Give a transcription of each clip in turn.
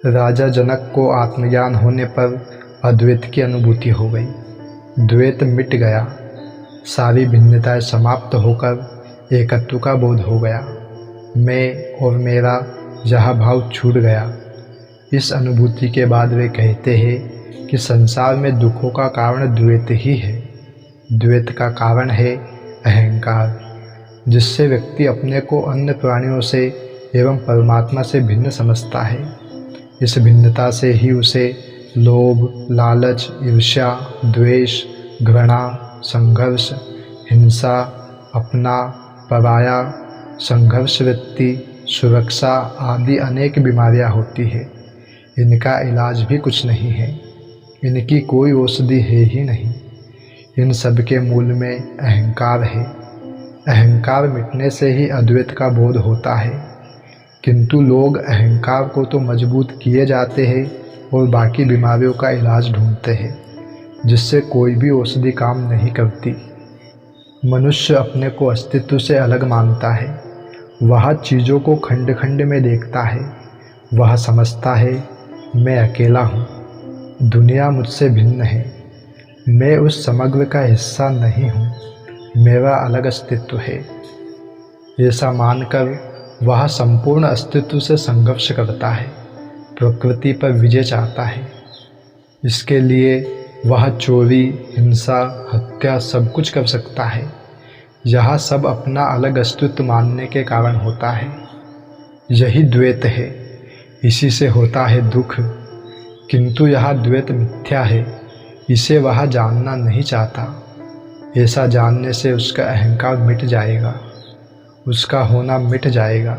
राजा जनक को आत्मज्ञान होने पर अद्वैत की अनुभूति हो गई। द्वैत मिट गया, सारी भिन्नताएं समाप्त होकर एकत्व का बोध हो गया। मैं और मेरा यह भाव छूट गया। इस अनुभूति के बाद वे कहते हैं कि संसार में दुखों का कारण द्वैत ही है। द्वैत का कारण है अहंकार, जिससे व्यक्ति अपने को अन्य प्राणियों से एवं परमात्मा से भिन्न समझता है। इस भिन्नता से ही उसे लोभ, लालच, ईर्ष्या, द्वेष, घृणा, संघर्ष, हिंसा, अपना, पराया, संघर्ष वृत्ति, सुरक्षा आदि अनेक बीमारियां होती है। इनका इलाज भी कुछ नहीं है, इनकी कोई औषधि है ही नहीं। इन सब के मूल में अहंकार है। अहंकार मिटने से ही अद्वैत का बोध होता है। किंतु लोग अहंकार को तो मजबूत किए जाते हैं और बाकी बीमारियों का इलाज ढूंढते हैं, जिससे कोई भी औषधि काम नहीं करती। मनुष्य अपने को अस्तित्व से अलग मानता है। वह चीज़ों को खंड खंड में देखता है। वह समझता है मैं अकेला हूँ, दुनिया मुझसे भिन्न है, मैं उस समग्र का हिस्सा नहीं हूँ, मेरा अलग अस्तित्व है। ऐसा मानकर वह संपूर्ण अस्तित्व से संघर्ष करता है, प्रकृति पर विजय चाहता है। इसके लिए वह चोरी, हिंसा, हत्या सब कुछ कर सकता है। यह सब अपना अलग अस्तित्व मानने के कारण होता है। यही द्वैत है, इसी से होता है दुख। किंतु यह द्वैत मिथ्या है, इसे वह जानना नहीं चाहता। ऐसा जानने से उसका अहंकार मिट जाएगा, उसका होना मिट जाएगा,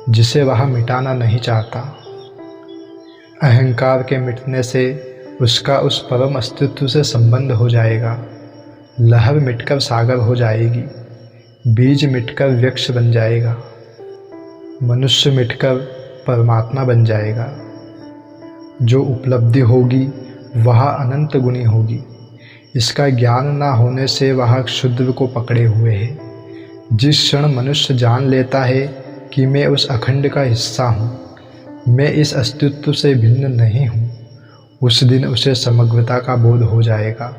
जिसे वह मिटाना नहीं चाहता। अहंकार के मिटने से उसका उस परम अस्तित्व से संबंध हो जाएगा। लहर मिटकर सागर हो जाएगी, बीज मिटकर वृक्ष बन जाएगा, मनुष्य मिटकर परमात्मा बन जाएगा। जो उपलब्धि होगी वह अनंत गुणी होगी। इसका ज्ञान न होने से वह क्षुद्र को पकड़े हुए है। जिस क्षण मनुष्य जान लेता है कि मैं उस अखंड का हिस्सा हूँ, मैं इस अस्तित्व से भिन्न नहीं हूँ, उस दिन उसे समग्रता का बोध हो जाएगा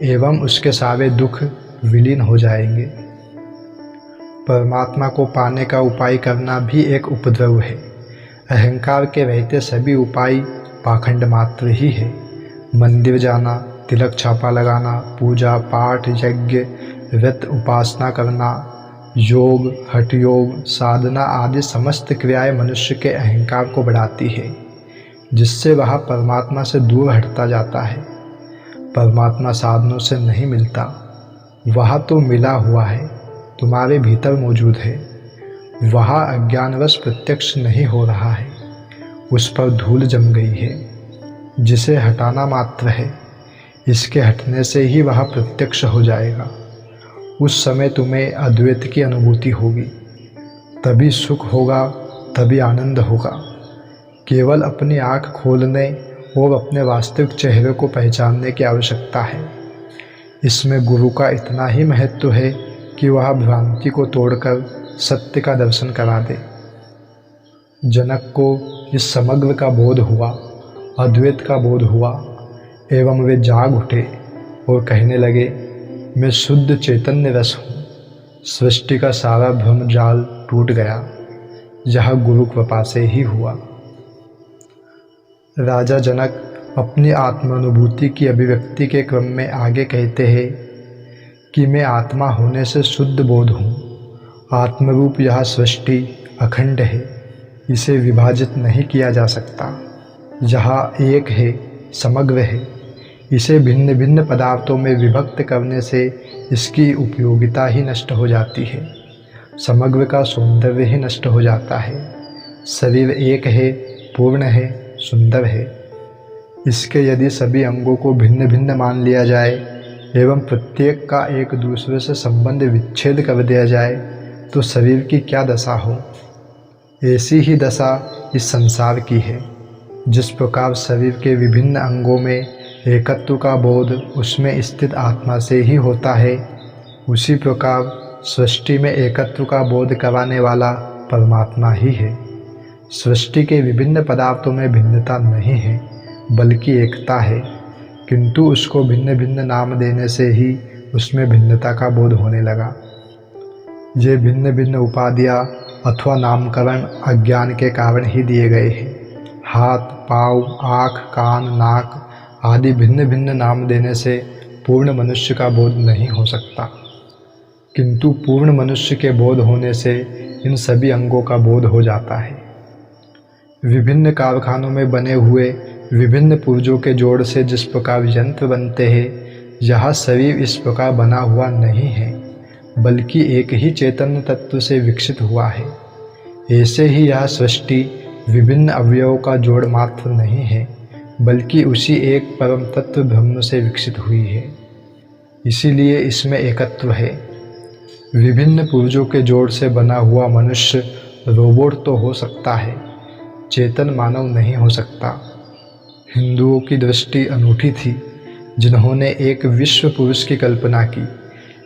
एवं उसके सारे दुख विलीन हो जाएंगे। परमात्मा को पाने का उपाय करना भी एक उपद्रव है। अहंकार के रहते सभी उपाय पाखंड मात्र ही है। मंदिर जाना, तिलक छापा लगाना, पूजा पाठ, यज्ञ, व्रत, उपासना करना, योग, हठ योग, साधना आदि समस्त क्रियाएं मनुष्य के अहंकार को बढ़ाती है, जिससे वह परमात्मा से दूर हटता जाता है। परमात्मा साधनों से नहीं मिलता, वह तो मिला हुआ है, तुम्हारे भीतर मौजूद है। वह अज्ञानवश प्रत्यक्ष नहीं हो रहा है, उस पर धूल जम गई है, जिसे हटाना मात्र है। इसके हटने से ही वह प्रत्यक्ष हो जाएगा। उस समय तुम्हें अद्वैत की अनुभूति होगी, तभी सुख होगा, तभी आनंद होगा। केवल अपनी आँख खोलने और अपने वास्तविक चेहरे को पहचानने की आवश्यकता है। इसमें गुरु का इतना ही महत्व है कि वह भ्रांति को तोड़कर सत्य का दर्शन करा दे। जनक को इस समग्र का बोध हुआ, अद्वैत का बोध हुआ एवं वे जाग उठे और कहने लगे, मैं शुद्ध चैतन्य रस हूँ। सृष्टि का सारा भ्रम जाल टूट गया। यह गुरु कृपा से ही हुआ। राजा जनक अपनी आत्मानुभूति की अभिव्यक्ति के क्रम में आगे कहते हैं कि मैं आत्मा होने से शुद्ध बोध हूँ। आत्मरूप यह सृष्टि अखंड है, इसे विभाजित नहीं किया जा सकता। यह एक है, समग्र है। इसे भिन्न भिन्न पदार्थों में विभक्त करने से इसकी उपयोगिता ही नष्ट हो जाती है, समग्र का सौंदर्य ही नष्ट हो जाता है। शरीर एक है, पूर्ण है, सुंदर है। इसके यदि सभी अंगों को भिन्न भिन्न मान लिया जाए एवं प्रत्येक का एक दूसरे से संबंध विच्छेद कर दिया जाए तो शरीर की क्या दशा हो। ऐसी ही दशा इस संसार की है। जिस प्रकार शरीर के विभिन्न अंगों में एकत्व का बोध उसमें स्थित आत्मा से ही होता है, उसी प्रकार सृष्टि में एकत्व का बोध कराने वाला परमात्मा ही है। सृष्टि के विभिन्न पदार्थों में भिन्नता नहीं है बल्कि एकता है, किंतु उसको भिन्न भिन्न नाम देने से ही उसमें भिन्नता का बोध होने लगा। ये भिन्न भिन्न उपाधियाँ अथवा नामकरण अज्ञान के कारण ही दिए गए हैं। हाथ, पाँव, आँख, कान, नाक आदि भिन्न भिन्न नाम देने से पूर्ण मनुष्य का बोध नहीं हो सकता, किंतु पूर्ण मनुष्य के बोध होने से इन सभी अंगों का बोध हो जाता है। विभिन्न कारखानों में बने हुए विभिन्न पुर्जों के जोड़ से जिस प्रकार यंत्र बनते हैं, यह शरीर इस प्रकार बना हुआ नहीं है बल्कि एक ही चैतन्य तत्व से विकसित हुआ है। ऐसे ही यह सृष्टि विभिन्न अवयवों का जोड़ मात्र नहीं है बल्कि उसी एक परम तत्व ब्रह्म से विकसित हुई है। इसीलिए इसमें एकत्व है। विभिन्न पुर्जों के जोड़ से बना हुआ मनुष्य रोबोट तो हो सकता है, चेतन मानव नहीं हो सकता। हिंदुओं की दृष्टि अनूठी थी, जिन्होंने एक विश्व पुरुष की कल्पना की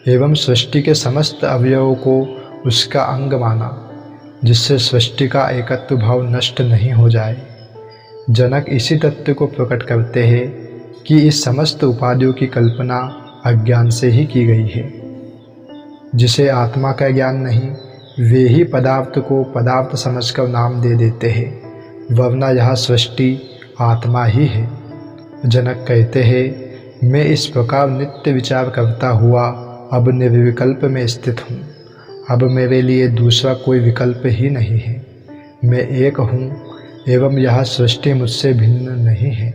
एवं सृष्टि के समस्त अवयवों को उसका अंग माना, जिससे सृष्टि का एकत्व भाव नष्ट नहीं हो जाए। जनक इसी तथ्य को प्रकट करते हैं कि इस समस्त उपाधियों की कल्पना अज्ञान से ही की गई है। जिसे आत्मा का ज्ञान नहीं, वे ही पदार्थ को पदार्थ समझकर नाम दे देते हैं, वरना यह सृष्टि आत्मा ही है। जनक कहते हैं, मैं इस प्रकार नित्य विचार करता हुआ अब निर्विकल्प में स्थित हूँ। अब मेरे लिए दूसरा कोई विकल्प ही नहीं है। मैं एक हूँ एवं यह सृष्टि मुझसे भिन्न नहीं है।